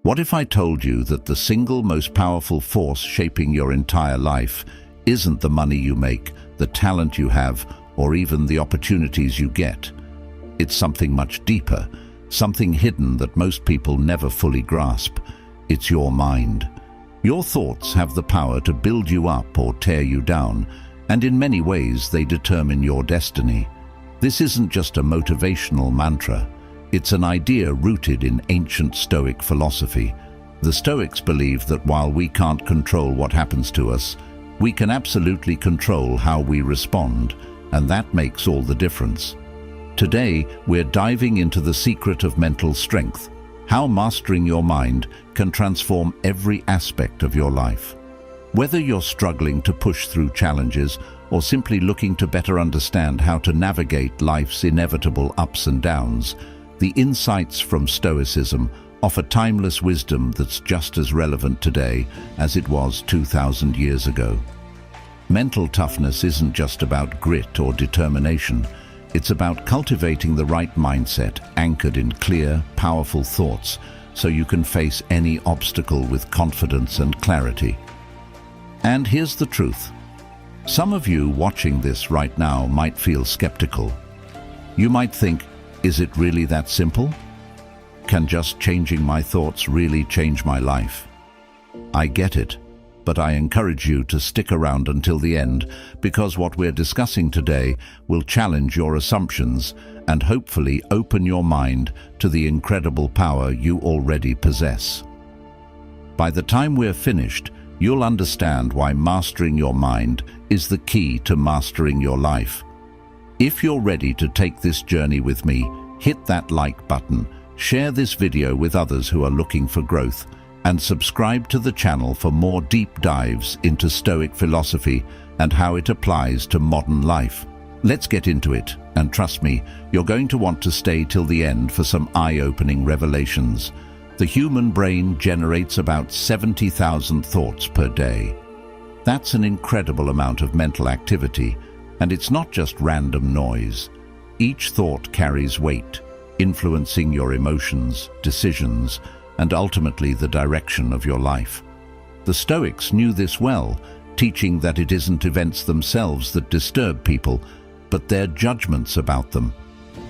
What if I told you that the single most powerful force shaping your entire life isn't the money you make, the talent you have, or even the opportunities you get? It's something much deeper, something hidden that most people never fully grasp. It's your mind. Your thoughts have the power to build you up or tear you down, and in many ways they determine your destiny. This isn't just a motivational mantra. It's an idea rooted in ancient Stoic philosophy. The Stoics believe that while we can't control what happens to us, we can absolutely control how we respond, and that makes all the difference. Today, we're diving into the secret of mental strength, how mastering your mind can transform every aspect of your life. Whether you're struggling to push through challenges or simply looking to better understand how to navigate life's inevitable ups and downs, the insights from Stoicism offer timeless wisdom that's just as relevant today as it was 2,000 years ago. Mental toughness isn't just about grit or determination. It's about cultivating the right mindset anchored in clear, powerful thoughts so you can face any obstacle with confidence and clarity. And here's the truth. Some of you watching this right now might feel skeptical. You might think, is it really that simple? Can just changing my thoughts really change my life? I get it, but I encourage you to stick around until the end, because what we're discussing today will challenge your assumptions and hopefully open your mind to the incredible power you already possess. By the time we're finished, you'll understand why mastering your mind is the key to mastering your life. If you're ready to take this journey with me, hit that like button, share this video with others who are looking for growth, and subscribe to the channel for more deep dives into Stoic philosophy and how it applies to modern life. Let's get into it, and trust me, you're going to want to stay till the end for some eye-opening revelations. The human brain generates about 70,000 thoughts per day. That's an incredible amount of mental activity, and it's not just random noise. Each thought carries weight, influencing your emotions, decisions, and ultimately the direction of your life. The Stoics knew this well, teaching that it isn't events themselves that disturb people, but their judgments about them.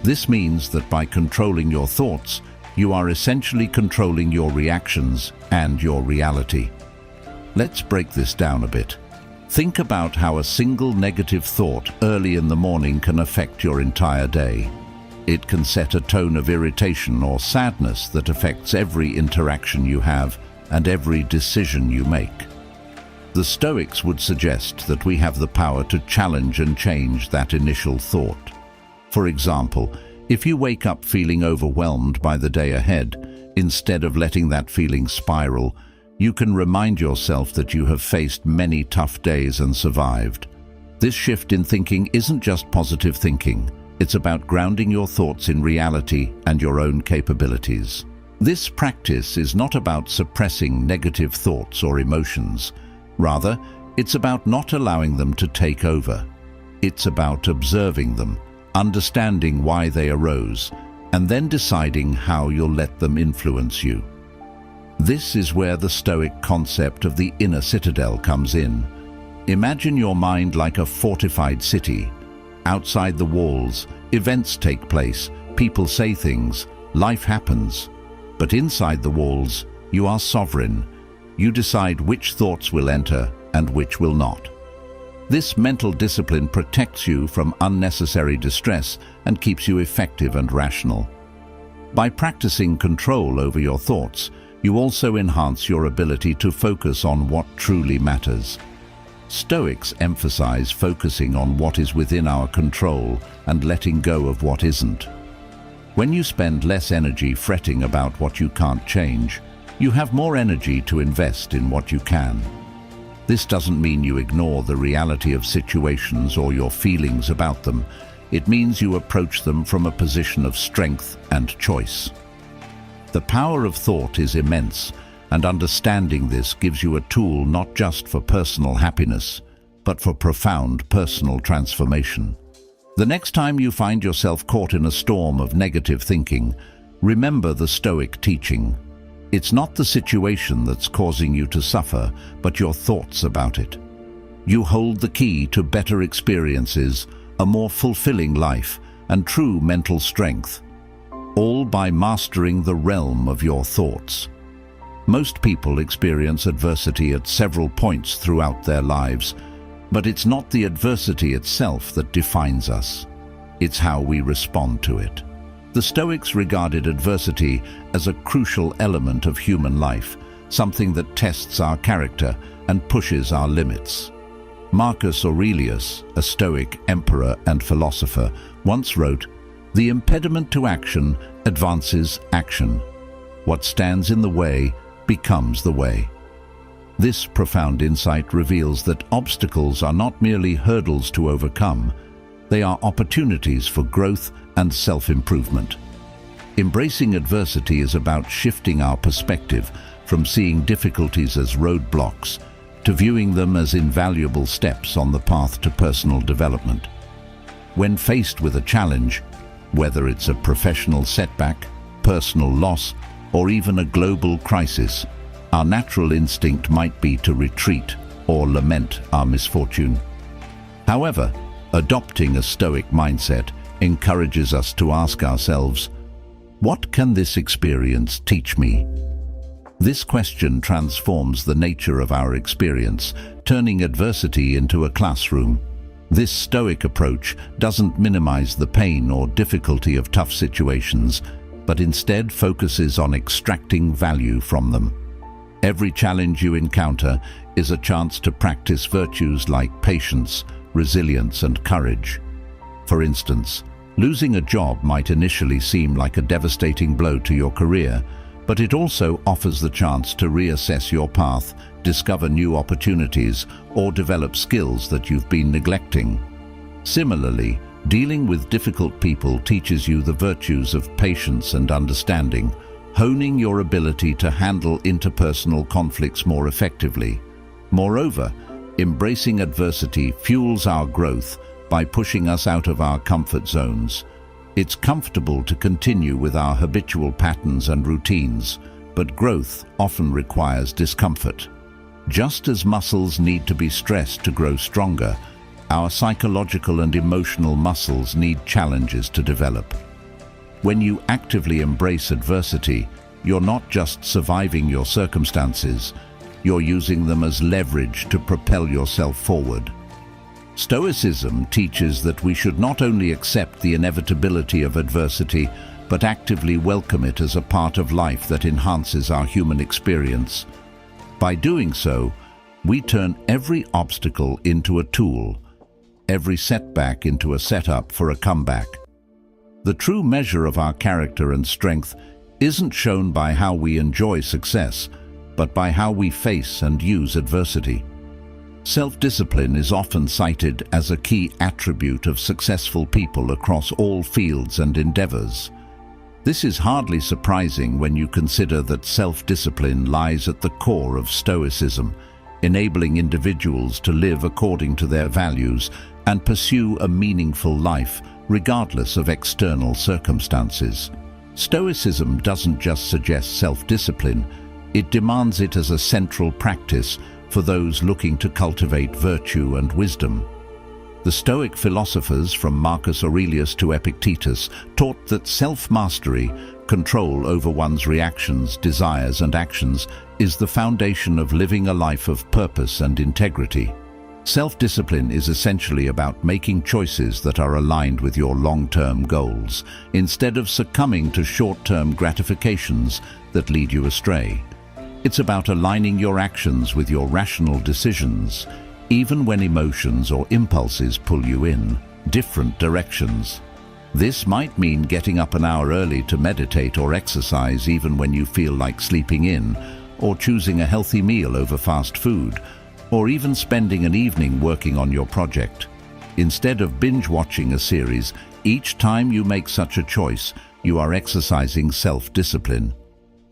This means that by controlling your thoughts, you are essentially controlling your reactions and your reality. Let's break this down a bit. Think about how a single negative thought early in the morning can affect your entire day. It can set a tone of irritation or sadness that affects every interaction you have and every decision you make. The Stoics would suggest that we have the power to challenge and change that initial thought. For example, if you wake up feeling overwhelmed by the day ahead, instead of letting that feeling spiral, you can remind yourself that you have faced many tough days and survived. This shift in thinking isn't just positive thinking. It's about grounding your thoughts in reality and your own capabilities. This practice is not about suppressing negative thoughts or emotions. Rather, it's about not allowing them to take over. It's about observing them, understanding why they arose, and then deciding how you'll let them influence you. This is where the Stoic concept of the inner citadel comes in. Imagine your mind like a fortified city. Outside the walls, events take place, people say things, life happens. But inside the walls, you are sovereign. You decide which thoughts will enter and which will not. This mental discipline protects you from unnecessary distress and keeps you effective and rational. By practicing control over your thoughts, you also enhance your ability to focus on what truly matters. Stoics emphasize focusing on what is within our control and letting go of what isn't. When you spend less energy fretting about what you can't change, you have more energy to invest in what you can. This doesn't mean you ignore the reality of situations or your feelings about them. It means you approach them from a position of strength and choice. The power of thought is immense, and understanding this gives you a tool not just for personal happiness, but for profound personal transformation. The next time you find yourself caught in a storm of negative thinking, remember the Stoic teaching. It's not the situation that's causing you to suffer, but your thoughts about it. You hold the key to better experiences, a more fulfilling life, and true mental strength, all by mastering the realm of your thoughts. Most people experience adversity at several points throughout their lives, but it's not the adversity itself that defines us. It's how we respond to it. The Stoics regarded adversity as a crucial element of human life, something that tests our character and pushes our limits. Marcus Aurelius, a Stoic emperor and philosopher, once wrote, "The impediment to action advances action. What stands in the way becomes the way." This profound insight reveals that obstacles are not merely hurdles to overcome, they are opportunities for growth and self-improvement. Embracing adversity is about shifting our perspective from seeing difficulties as roadblocks to viewing them as invaluable steps on the path to personal development. When faced with a challenge, whether it's a professional setback, personal loss, or even a global crisis, our natural instinct might be to retreat or lament our misfortune. However, adopting a Stoic mindset encourages us to ask ourselves, what can this experience teach me? This question transforms the nature of our experience, turning adversity into a classroom. This Stoic approach doesn't minimize the pain or difficulty of tough situations, but instead focuses on extracting value from them. Every challenge you encounter is a chance to practice virtues like patience, resilience, and courage. For instance, losing a job might initially seem like a devastating blow to your career, but it also offers the chance to reassess your path, discover new opportunities, or develop skills that you've been neglecting. Similarly, dealing with difficult people teaches you the virtues of patience and understanding, honing your ability to handle interpersonal conflicts more effectively. Moreover, embracing adversity fuels our growth by pushing us out of our comfort zones. It's comfortable to continue with our habitual patterns and routines, but growth often requires discomfort. Just as muscles need to be stressed to grow stronger, our psychological and emotional muscles need challenges to develop. When you actively embrace adversity, you're not just surviving your circumstances, you're using them as leverage to propel yourself forward. Stoicism teaches that we should not only accept the inevitability of adversity, but actively welcome it as a part of life that enhances our human experience. By doing so, we turn every obstacle into a tool, every setback into a setup for a comeback. The true measure of our character and strength isn't shown by how we enjoy success, but by how we face and use adversity. Self-discipline is often cited as a key attribute of successful people across all fields and endeavors. This is hardly surprising when you consider that self-discipline lies at the core of Stoicism, enabling individuals to live according to their values and pursue a meaningful life, regardless of external circumstances. Stoicism doesn't just suggest self-discipline, it demands it as a central practice for those looking to cultivate virtue and wisdom. The Stoic philosophers, from Marcus Aurelius to Epictetus, taught that self-mastery, control over one's reactions, desires, and actions, is the foundation of living a life of purpose and integrity. Self-discipline is essentially about making choices that are aligned with your long-term goals, instead of succumbing to short-term gratifications that lead you astray. It's about aligning your actions with your rational decisions, even when emotions or impulses pull you in different directions. This might mean getting up an hour early to meditate or exercise even when you feel like sleeping in, or choosing a healthy meal over fast food, or even spending an evening working on your project. Instead of binge-watching a series, each time you make such a choice, you are exercising self-discipline.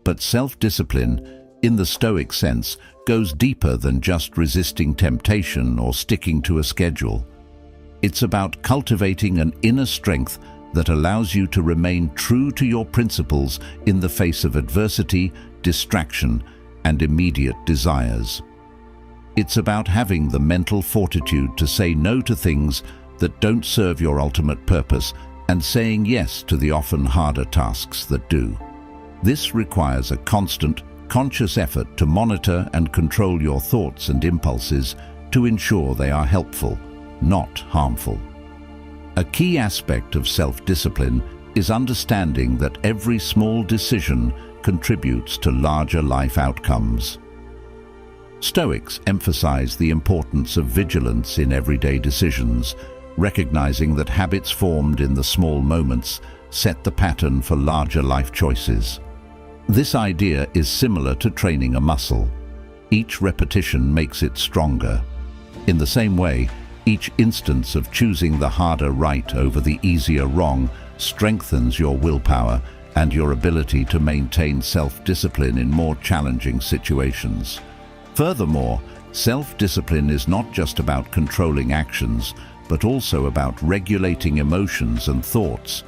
But self-discipline, in the Stoic sense, goes deeper than just resisting temptation or sticking to a schedule. It's about cultivating an inner strength that allows you to remain true to your principles in the face of adversity, distraction, and immediate desires. It's about having the mental fortitude to say no to things that don't serve your ultimate purpose and saying yes to the often harder tasks that do. This requires a constant, conscious effort to monitor and control your thoughts and impulses to ensure they are helpful, not harmful. A key aspect of self-discipline is understanding that every small decision contributes to larger life outcomes. Stoics emphasize the importance of vigilance in everyday decisions, recognizing that habits formed in the small moments set the pattern for larger life choices. This idea is similar to training a muscle. Each repetition makes it stronger. In the same way, each instance of choosing the harder right over the easier wrong strengthens your willpower and your ability to maintain self-discipline in more challenging situations. Furthermore, self-discipline is not just about controlling actions, but also about regulating emotions and thoughts.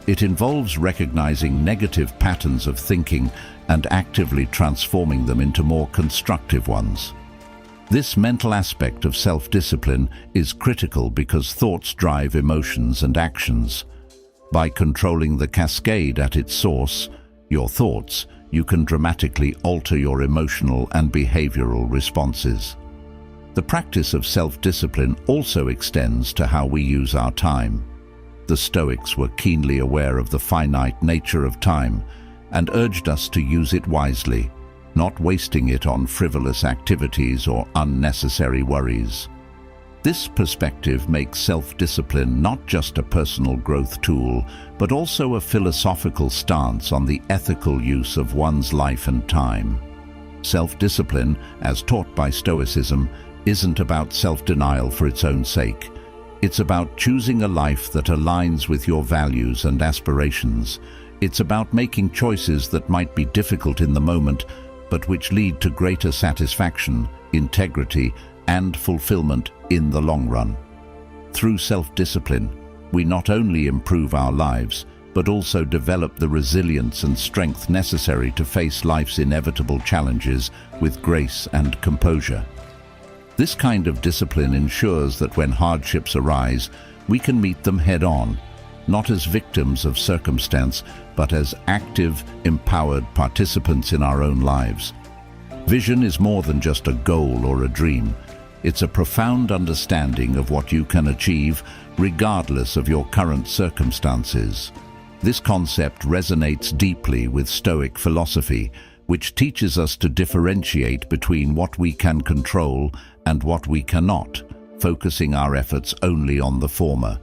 It involves recognizing negative patterns of thinking and actively transforming them into more constructive ones. This mental aspect of self-discipline is critical because thoughts drive emotions and actions. By controlling the cascade at its source, your thoughts, you can dramatically alter your emotional and behavioral responses. The practice of self-discipline also extends to how we use our time. The Stoics were keenly aware of the finite nature of time and urged us to use it wisely, not wasting it on frivolous activities or unnecessary worries. This perspective makes self-discipline not just a personal growth tool, but also a philosophical stance on the ethical use of one's life and time. Self-discipline, as taught by Stoicism, isn't about self-denial for its own sake. It's about choosing a life that aligns with your values and aspirations. It's about making choices that might be difficult in the moment, but which lead to greater satisfaction, integrity, and fulfillment in the long run. Through self-discipline, we not only improve our lives, but also develop the resilience and strength necessary to face life's inevitable challenges with grace and composure. This kind of discipline ensures that when hardships arise, we can meet them head-on, not as victims of circumstance, but as active, empowered participants in our own lives. Vision is more than just a goal or a dream. It's a profound understanding of what you can achieve, regardless of your current circumstances. This concept resonates deeply with Stoic philosophy, which teaches us to differentiate between what we can control and what we cannot, focusing our efforts only on the former.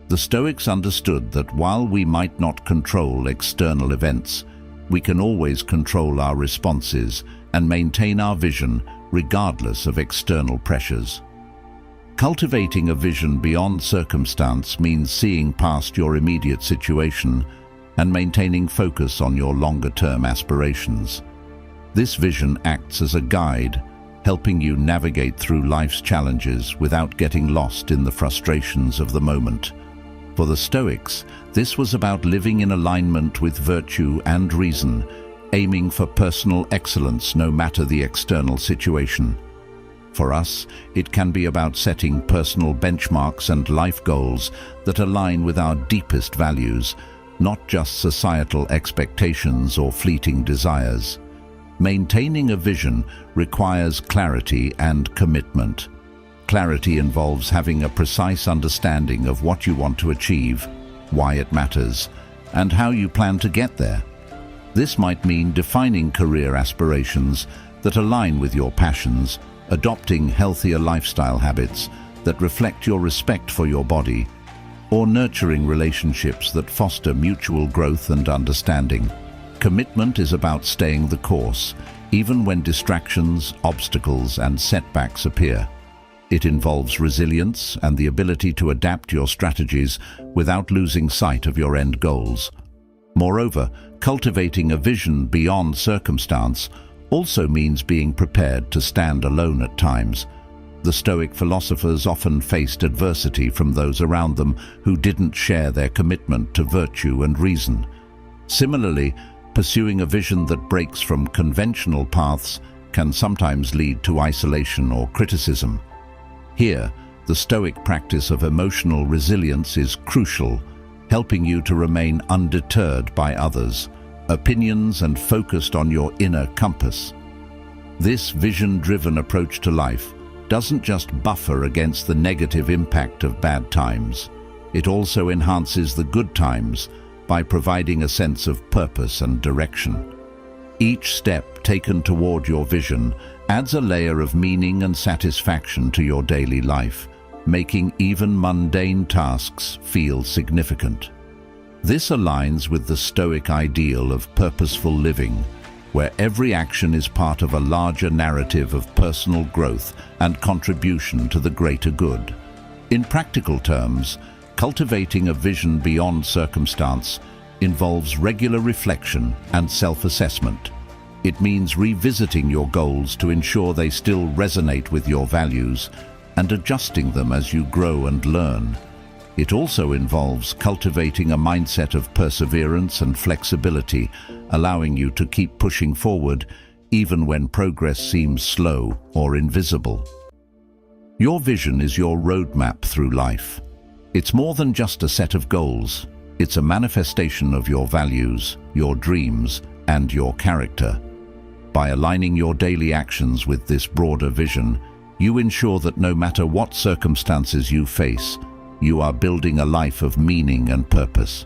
The Stoics understood that while we might not control external events, we can always control our responses and maintain our vision regardless of external pressures. Cultivating a vision beyond circumstance means seeing past your immediate situation and maintaining focus on your longer-term aspirations. This vision acts as a guide, helping you navigate through life's challenges without getting lost in the frustrations of the moment. For the Stoics, this was about living in alignment with virtue and reason, aiming for personal excellence no matter the external situation. For us, it can be about setting personal benchmarks and life goals that align with our deepest values, not just societal expectations or fleeting desires. Maintaining a vision requires clarity and commitment. Clarity involves having a precise understanding of what you want to achieve, why it matters, and how you plan to get there. This might mean defining career aspirations that align with your passions, adopting healthier lifestyle habits that reflect your respect for your body, or nurturing relationships that foster mutual growth and understanding. Commitment is about staying the course, even when distractions, obstacles, and setbacks appear. It involves resilience and the ability to adapt your strategies without losing sight of your end goals. Moreover, cultivating a vision beyond circumstance also means being prepared to stand alone at times. The Stoic philosophers often faced adversity from those around them who didn't share their commitment to virtue and reason. Similarly, Pursuing a vision that breaks from conventional paths can sometimes lead to isolation or criticism. Here, the Stoic practice of emotional resilience is crucial, helping you to remain undeterred by others' opinions and focused on your inner compass. This vision-driven approach to life doesn't just buffer against the negative impact of bad times. It also enhances the good times by providing a sense of purpose and direction. Each step taken toward your vision adds a layer of meaning and satisfaction to your daily life, making even mundane tasks feel significant. This aligns with the Stoic ideal of purposeful living, where every action is part of a larger narrative of personal growth and contribution to the greater good. In practical terms, cultivating a vision beyond circumstance involves regular reflection and self-assessment. It means revisiting your goals to ensure they still resonate with your values and adjusting them as you grow and learn. It also involves cultivating a mindset of perseverance and flexibility, allowing you to keep pushing forward even when progress seems slow or invisible. Your vision is your roadmap through life. It's more than just a set of goals. It's a manifestation of your values, your dreams, and your character. By aligning your daily actions with this broader vision, you ensure that no matter what circumstances you face, you are building a life of meaning and purpose.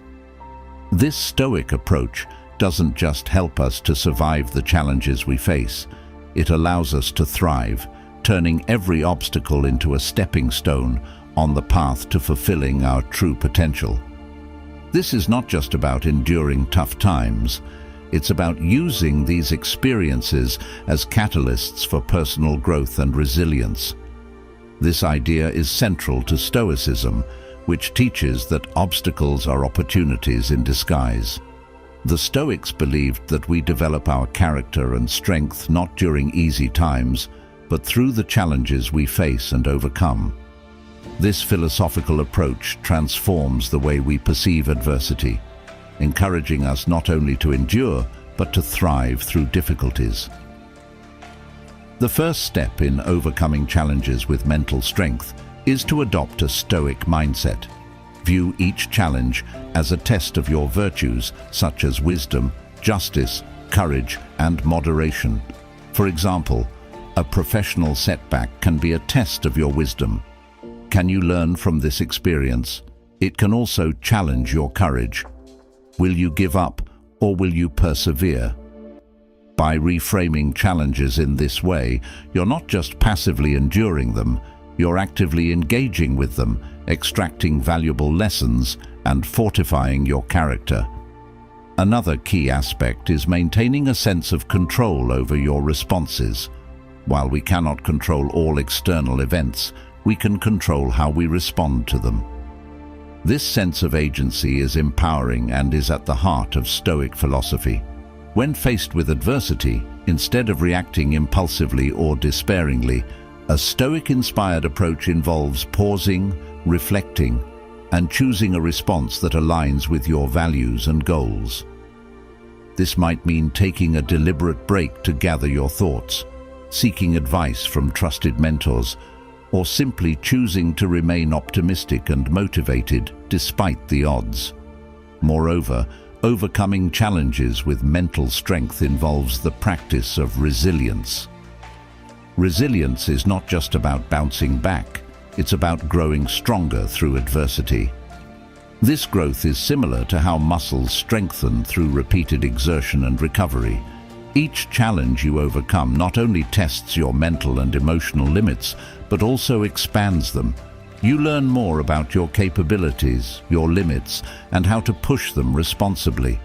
This Stoic approach doesn't just help us to survive the challenges we face. It allows us to thrive, turning every obstacle into a stepping stone on the path to fulfilling our true potential. This is not just about enduring tough times. It's about using these experiences as catalysts for personal growth and resilience. This idea is central to Stoicism, which teaches that obstacles are opportunities in disguise. The Stoics believed that we develop our character and strength not during easy times, but through the challenges we face and overcome. This philosophical approach transforms the way we perceive adversity, encouraging us not only to endure, but to thrive through difficulties. The first step in overcoming challenges with mental strength is to adopt a Stoic mindset. View each challenge as a test of your virtues, such as wisdom, justice, courage, and moderation. For example, a professional setback can be a test of your wisdom. Can you learn from this experience? It can also challenge your courage. Will you give up, or will you persevere? By reframing challenges in this way, you're not just passively enduring them, you're actively engaging with them, extracting valuable lessons and fortifying your character. Another key aspect is maintaining a sense of control over your responses. While we cannot control all external events, we can control how we respond to them. This sense of agency is empowering and is at the heart of Stoic philosophy. When faced with adversity, instead of reacting impulsively or despairingly, a Stoic-inspired approach involves pausing, reflecting, and choosing a response that aligns with your values and goals. This might mean taking a deliberate break to gather your thoughts, seeking advice from trusted mentors, or simply choosing to remain optimistic and motivated despite the odds. Moreover, overcoming challenges with mental strength involves the practice of resilience. Resilience is not just about bouncing back, it's about growing stronger through adversity. This growth is similar to how muscles strengthen through repeated exertion and recovery. Each challenge you overcome not only tests your mental and emotional limits, but also expands them. You learn more about your capabilities, your limits, and how to push them responsibly.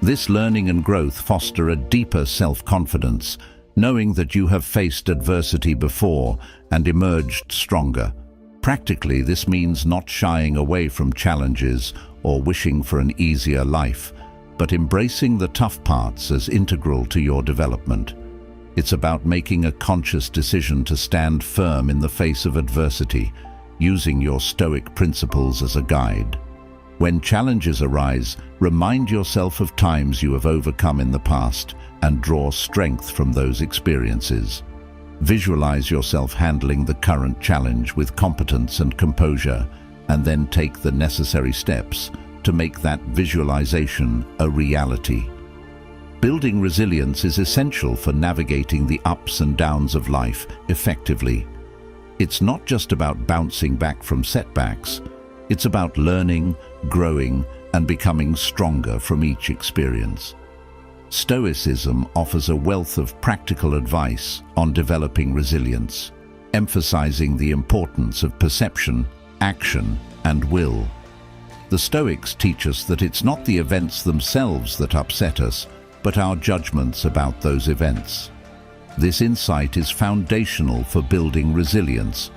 This learning and growth foster a deeper self-confidence, knowing that you have faced adversity before and emerged stronger. Practically, this means not shying away from challenges or wishing for an easier life, but embracing the tough parts as integral to your development. It's about making a conscious decision to stand firm in the face of adversity, using your Stoic principles as a guide. When challenges arise, remind yourself of times you have overcome in the past and draw strength from those experiences. Visualize yourself handling the current challenge with competence and composure, and then take the necessary steps to make that visualization a reality. Building resilience is essential for navigating the ups and downs of life effectively. It's not just about bouncing back from setbacks. It's about learning, growing, and becoming stronger from each experience. Stoicism offers a wealth of practical advice on developing resilience, emphasizing the importance of perception, action, and will. The Stoics teach us that it's not the events themselves that upset us, but our judgments about those events. This insight is foundational for building resilience.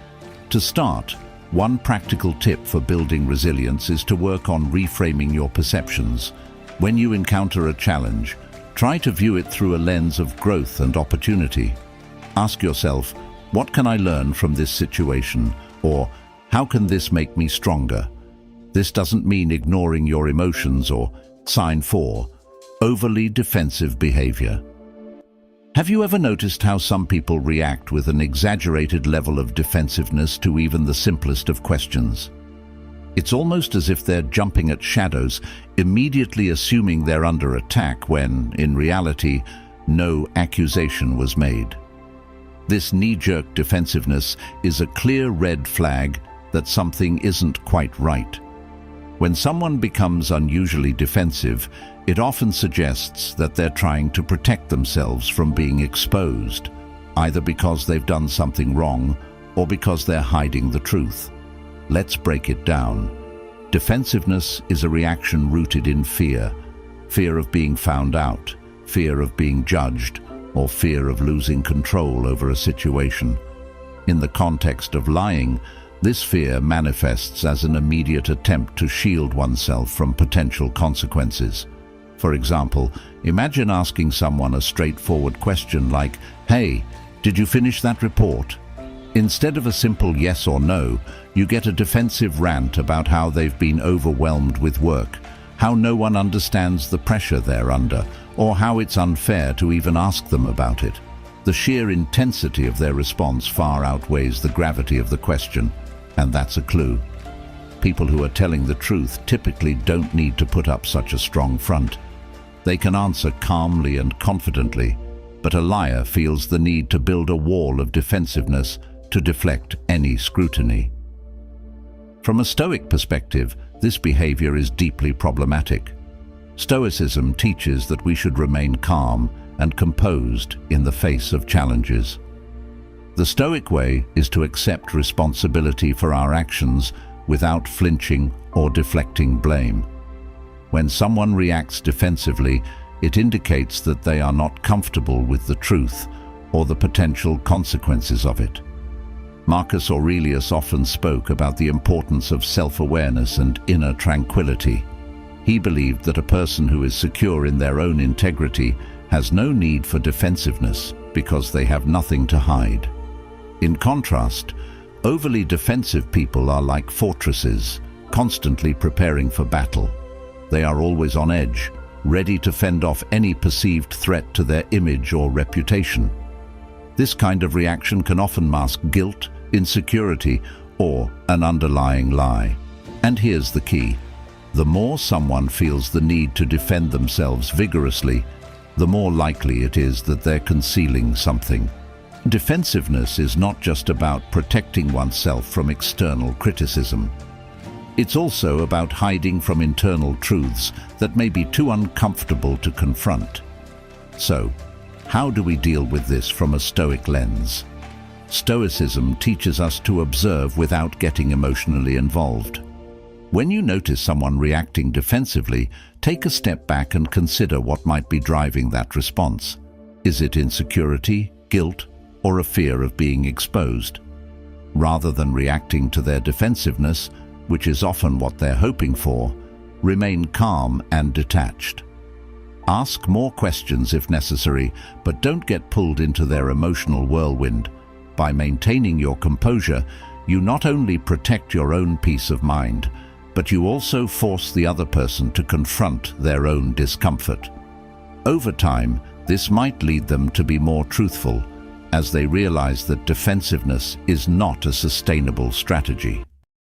To start, one practical tip for building resilience is to work on reframing your perceptions. When you encounter a challenge, try to view it through a lens of growth and opportunity. Ask yourself, what can I learn from this situation? Or, how can this make me stronger? This doesn't mean ignoring your emotions or, sign 4, overly defensive behavior. Have you ever noticed how some people react with an exaggerated level of defensiveness to even the simplest of questions? It's almost as if they're jumping at shadows, immediately assuming they're under attack when, in reality, no accusation was made. This knee-jerk defensiveness is a clear red flag that something isn't quite right. When someone becomes unusually defensive, it often suggests that they're trying to protect themselves from being exposed, either because they've done something wrong or because they're hiding the truth. Let's break it down. Defensiveness is a reaction rooted in fear. Fear of being found out, fear of being judged, or fear of losing control over a situation. In the context of lying, this fear manifests as an immediate attempt to shield oneself from potential consequences. For example, imagine asking someone a straightforward question like, "Hey, did you finish that report?" Instead of a simple yes or no, you get a defensive rant about how they've been overwhelmed with work, how no one understands the pressure they're under, or how it's unfair to even ask them about it. The sheer intensity of their response far outweighs the gravity of the question, and that's a clue. People who are telling the truth typically don't need to put up such a strong front. They can answer calmly and confidently, but a liar feels the need to build a wall of defensiveness to deflect any scrutiny. From a Stoic perspective, this behavior is deeply problematic. Stoicism teaches that we should remain calm and composed in the face of challenges. The Stoic way is to accept responsibility for our actions without flinching or deflecting blame. When someone reacts defensively, it indicates that they are not comfortable with the truth or the potential consequences of it. Marcus Aurelius often spoke about the importance of self-awareness and inner tranquility. He believed that a person who is secure in their own integrity has no need for defensiveness because they have nothing to hide. In contrast, overly defensive people are like fortresses, constantly preparing for battle. They are always on edge, ready to fend off any perceived threat to their image or reputation. This kind of reaction can often mask guilt, insecurity, or an underlying lie. And here's the key. The more someone feels the need to defend themselves vigorously, the more likely it is that they're concealing something. Defensiveness is not just about protecting oneself from external criticism. It's also about hiding from internal truths that may be too uncomfortable to confront. So, how do we deal with this from a Stoic lens? Stoicism teaches us to observe without getting emotionally involved. When you notice someone reacting defensively, take a step back and consider what might be driving that response. Is it insecurity, guilt, or a fear of being exposed? Rather than reacting to their defensiveness, which is often what they're hoping for, remain calm and detached. Ask more questions if necessary, but don't get pulled into their emotional whirlwind. By maintaining your composure, you not only protect your own peace of mind, but you also force the other person to confront their own discomfort. Over time, this might lead them to be more truthful, as they realize that defensiveness is not a sustainable strategy.